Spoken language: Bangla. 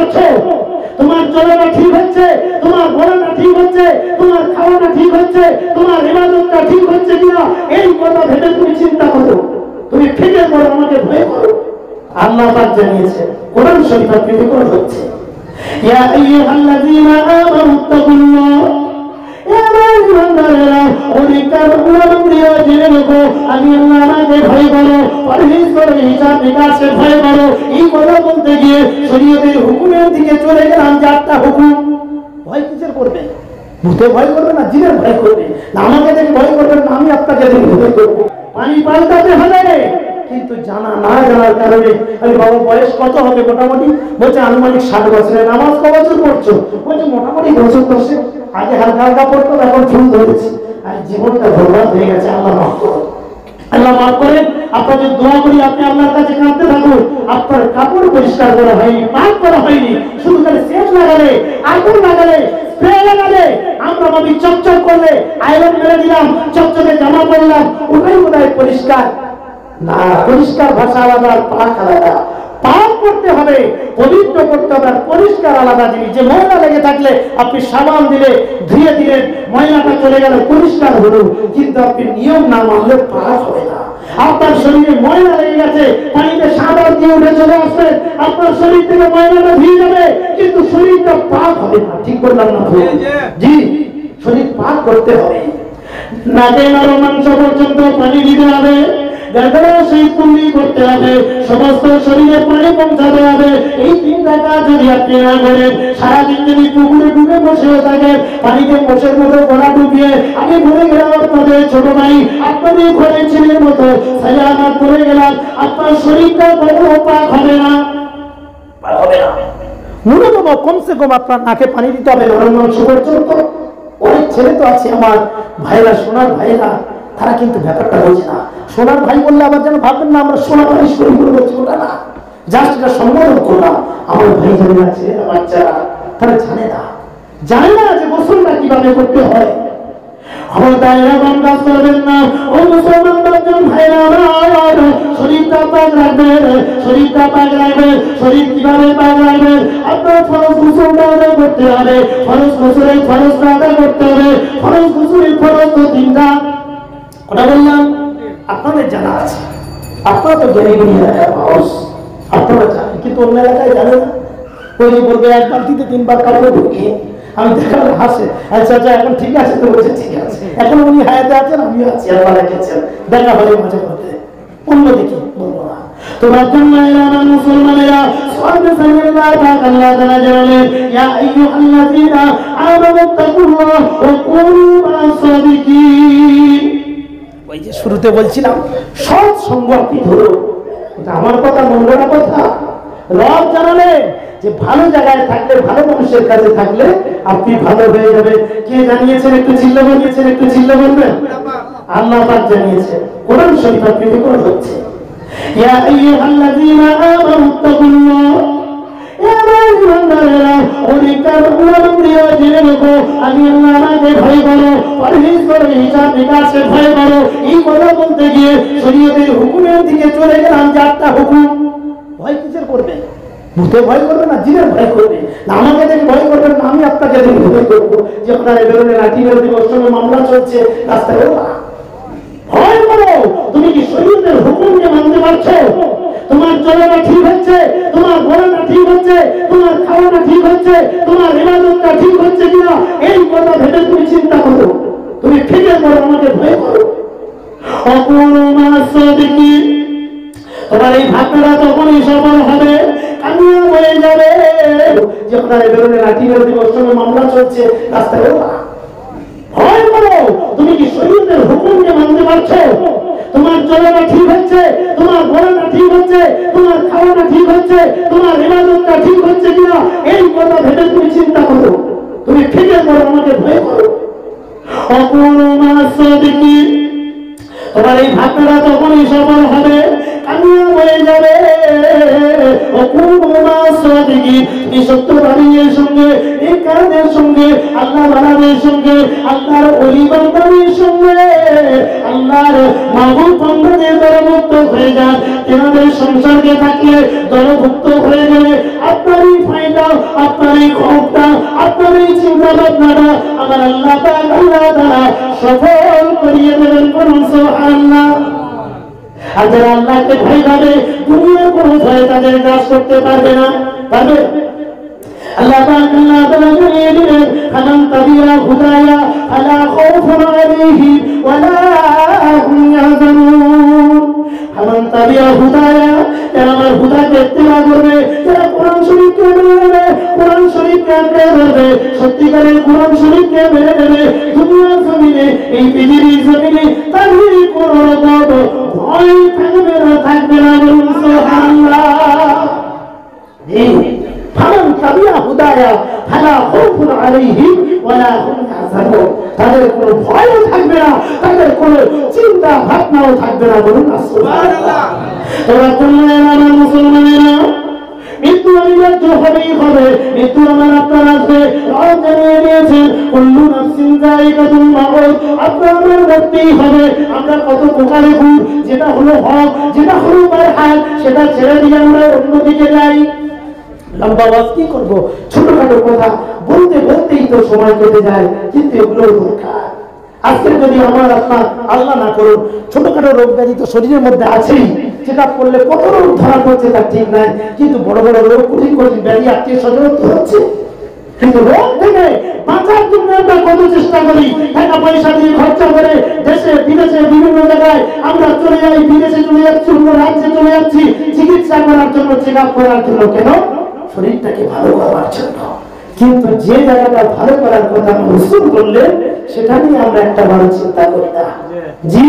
পারছো? তোমার চলাটা ঠিক হচ্ছে, তোমার বলাটা ঠিক হচ্ছে, তোমার খাওয়াটা ঠিক হচ্ছে, তোমার ইবাদতটা ঠিক হচ্ছে কিনা, এই কথা ভেবে তুমি চিন্তা করো, তুমি ফিরে করো, আমাকে ভয় করো। আল্লাহ পাক জানিয়েছে কোরআন শরীফে বিধিকরণ হচ্ছে, ইয়া আইয়ুহাল্লাযীনা আমানু তাকুল্লাহ, আমি আল্লাহ আমাকে ভয় করো, পরহেজ করো, হিসাব নিকাশে ভয় করো। এই কথা বলতে গিয়ে শরীয়তের হুকুমের দিকে চলে গেলাম যে একটা হুকুম। ভয় কিসের করবেন? ভূতে ভয় করবে না, জিনের ভয় করবে না, আমাকে দেখে ভয় করবেন না, আমি আপনাকে দেখে ভয় করবো। পানি পাল্টাতে হবে, কিন্তু জানা না জানার কারণে। আমি বাবা বয়স কত হবে মোটামুটি? বলছে আনুমানিক 60 বছরের। নামাজ ক বছর পড়ছো? বলছে মোটামুটি 10 আগে হালকা হালকা পড়তো, এখন ফুল ধরেছি, আর জীবনটা বরবাদ হয়ে গেছে। আল্লাহ মাফ করুন, আল্লাহ মাফ করেন। আপনাকে দোয়া করি, আপনি আল্লাহর কাছে কাঁদতে থাকুন। আপনার কাপড় পরিষ্কার করা হয়নি, পাক করা হয়নি, শুধু খালি সেচ লাগালে, আগুন লাগালে, স্প্রে লাগালে, আমরা ভাবি চকচক করলে, আয়রন মেরে দিলাম, চকচকে জামা পরলাম, ওটাই বোধহয় পরিষ্কার না। পরিষ্কার ভাষা আলাদা, পাক আলাদা। পাক করতে হবে, পবিত্র করতে হবে, আর পরিষ্কার আলাদা জিনিস। যে ময়লা লেগে থাকলে আপনি সাবান দিলে, ধুয়ে দিলেন, ময়লাটা চলে গেল, পরিষ্কার হলো, কিন্তু আপনি নিয়ম না মানলে পাক হবে না। আপনার শরীরে ময়লা লেগে গেছে, পানিতে সাবান দিয়ে উঠে চলে আসবেন, আপনার শরীর থেকে ময়লাটা ধুয়ে যাবে, কিন্তু শরীরটা পাক হবে না। ঠিক বললাম না? জি, শরীর পাক করতে হবে। নাকে নরম মাংস পর্যন্ত পানি দিতে হবে, সেই কুন্ডি করতে হবে, সমস্ত শরীরে পানি পৌঁছাতে হবে। এই 3টা কাজ যদি আপনি না করেন, সারাদিন যদি পুকুরে ডুবে বসেও থাকেন, পানিতে বসের মতো গলা ডুবিয়ে, আমি ভুলে গেলাম আপনাদের ছোট ভাই, আপনাদের ঘরের ছেলের মতো সাজা আমার ভুলে গেলাম, আপনার শরীরটা কখনো পাক হবে না, পাক হবে না। ন্যূনতম কমসে কম আপনার নাকে পানি দিতে হবে নরম মাংস পর্যন্ত। অনেক ছেলে তো আছে আমার ভাইরা, সোনার ভাইরা, তারা কিন্তু ব্যাপারটা বোঝে না। সোনার ভাই বললে আবার যেন ভাববেন না আমরা সোনা ভাই শুরু করে বলছি, ওটা না, জাস্ট এটা সম্বোধন করলাম। আমার ভাই জানে না, ছেলেরা, বাচ্চারা তারা জানে না যে গোসলটা কিভাবে করতে হয়। ক্ষমতা এরকম কাজ করবেন না। ও মুসলমান ভাইরা আমার, শরীরটা পাক রাখবেন, শরীরটা পাক রাখবেন। শরীর কিভাবে পাক রাখবেন? আপনার ফরজ গোসলটা আদায় করতে হবে, ফরজ গোসলের ফরজটা আদায় করতে হবে। ফরজ গোসলের ফরজ তো 3টা, ওটা বললাম, আপনাদের জানা আছে, আপনারা তো জ্ঞানী গুণী এলাকার মানুষ, আপনারা জানেন, কিন্তু অন্য এলাকায় জানেন না। ওই যে বলবে 1 বালতিতে 3 বার কাপড় ঢুকিয়ে, আমি দেখালে হাসে, আচ্ছা আচ্ছা এখন ঠিক আছে তো, বলছে ঠিক আছে, এখন উনি হায়াতে আছেন, আমিও আছি, আল্লাহ রেখেছেন, দেখা হলে মাঝে মধ্যে। অন্যদিকে বলবো না। তোমার জন্য আমার মুসলমানেরা সাল্লাল্লাহু আল্লাহ তাআলা জানালেন, ইয়া আইয়ুহাল্লাযীনা আমানু তাকুল্লাহ ওয়া কুনু মা'আস-সাদিকিন। ওই যে শুরুতে বলছিলাম, সৎ সঙ্গ আপনি ধরুন। এটা আমার কথা, মঙ্গলা কথা। রব জানালেন যে ভালো জায়গায় থাকলে, ভালো মানুষের কাছে থাকলে আপনি ভালো হয়ে যাবেন। কে জানিয়েছেন? একটু চিল্লা বলিয়েছেন, একটু চিল্লা বলবেন। আল্লাহ পাক জানিয়েছে, কোরআন শরীফে বিধিকরণ হচ্ছে, ইয়া আইয়ুহাল্লাযীনা আমানু তাকুল্লাহ, আমি আল্লাহ আমাকে ভয় করো, পরহেজ করো, হিসাব নিকাশে ভয় করো। এই কথা বলতে গিয়ে শরীয়তের হুকুমের দিকে চলে গেলাম যে একটা হুকুম। ভয় কিসের করবেন? ভূতে ভয় করবে না, জিনের ভয় করবে না, আমাকে দেখে ভয় করবেন না, আমি আপনাকে দেখে ভয় করবো। যে আপনার বেরোনে লাঠি মেরে দিবস সঙ্গে মামলা চলছে রাস্তায়, ভয় করো। তুমি কি শরীয়তের হুকুমকে মানতে পারছো? তোমার চলাটা ঠিক হচ্ছে, তোমার বলাটা ঠিক হচ্ছে, তোমার খাওয়াটা ঠিক হচ্ছে, তোমার ইবাদতটা ঠিক হচ্ছে কিনা, এই কথা ভেবে তুমি চিন্তা করো, তুমি ফিরে করো, আমাকে ভয় করো। অকুনু মা'আস-সাদিকিন। তোমার এই ভাবনাটা তখনই সফল হবে, কামিয়াব হয়ে যাবে। যে আপনার বেরোনে লাঠি মেরে দিবস সঙ্গে মামলা চলছে রাস্তায়, ভয় করো। তুমি কি শরীয়তের হুকুমকে মানতে পারছো? তোমার চলাটা ঠিক হচ্ছে, তোমার বলাটা ঠিক হচ্ছে, তোমার খাওয়াটা ঠিক হচ্ছে, তোমার ইবাদতটা ঠিক হচ্ছে কিনা, এই কথা ভেবে তুমি চিন্তা করো, তুমি ফিরে করো, আমাকে ভয় করো। অকুনু মা'আস-সাদিকিন। তোমার এই ভাবনাটা তখনই সফল হবে, কামিয়াব হয়ে যাবে। অকুনু মা'আস-সাদিকিন। তুমি সত্যবাদীদের সঙ্গে, নেককারদের সঙ্গে, আল্লাহ ওয়ালাদের সঙ্গে, আল্লাহর ওলি বান্দাদের সঙ্গে, আল্লাহর মাহবুব বান্দাদের দলভুক্ত হয়ে যান। তেনাদের সংসর্গে থাকলে, দলভুক্ত হয়ে গেলে আপনারই ভয়টা, আপনার এই ক্ষোভটা, আপনার এই চিন্তা ভাবনাটা আমার আল্লাহ তাআলা সফল করিয়ে দেবেন। বলুন সুবহানাল্লাহ। আর যারা আল্লাহকে ভয় করে দুনিয়ার কোনো ভয় তাদের কাজ করতে পারবে না। পারবে? আল্লাহ তাআলা জানিয়ে দিলেন, ফামান তাবিআ হুদায়া ফালা খাউফুন আলাইহিম ওয়ালা হুম ইয়াহজানুন। ফামান তাবিআ হুদায়া, যারা আমার হুদাকে ইত্তেবা করবে, যারা কোরআন শরীফকে মেনে নেবে, কোরআন শরীফকে আঁকড়ে ধরবে, সত্যিকারের কোরআন শরীফকে মেনে নেবে, দুনিয়ার জমিনে, এই পৃথিবীর জমিনে তাদের কোনো রকম ভয় থাকবে না, থাকবে না। বলুন সুবহানাল্লাহ। ফামান তাবিআ হুদায়া ফালা খাউফুন আলাইহিম ওয়ালা হুম ইয়াহজানুন। তাদের কোনো ভয়ও থাকবে না, তাদের কোনো চিন্তা ভাবনাও থাকবে না। বলুন সুবহানাল্লাহ। তোমরা তোমরা আমার মুসলমানেরা, মৃত্যু অনিবার্য হবেই হবে, মৃত্যু আমার আপনার আসবে। রব জানিয়ে দিয়েছেন, কুল্লু নাফসিন যায়িকাতুল মাউত, আপনার আমার মরতেই হবে। আমরা কত প্রকারে ভুল, যেটা হলো হক, যেটা হলো হাল, সেটা ছেড়ে দিয়ে আমরা অন্যদিকে যাই। লম্বা ওয়াজ কি করবো, ছোটখাটো কথা বলতে বলতেই তো সময় কেটে যায়, কিন্তু এগুলো দরকার। আজকে যদি আমার আপনার আল্লাহ না করুন ছোটখাটো রোগ ব্যাধি তো শরীরের মধ্যে আছেই, যেটা করলে কত রোগ ধরা পড়ছে তার ঠিক নাই, কিন্তু বড় বড় রোগ, কঠিন কঠিন ব্যাধি আত্মীয় স্বজন হচ্ছে। কিন্তু রোগ থেকে বাঁচার জন্য আমরা কত চেষ্টা করি, টাকা পয়সা দিয়ে খরচা করে দেশে বিদেশে বিভিন্ন জায়গায় আমরা চলে যাই, বিদেশে চলে যাচ্ছি, অন্য রাজ্যে চলে যাচ্ছি চিকিৎসা করার জন্য, চেক আপ করার জন্য। কেন? শরীরটাকে ভালো করার জন্য। কিন্তু যে জায়গাটা ভালো করার কথা রাসূল বললেন সেটা নিয়ে আমরা একটা বড় চিন্তা করি না। জি।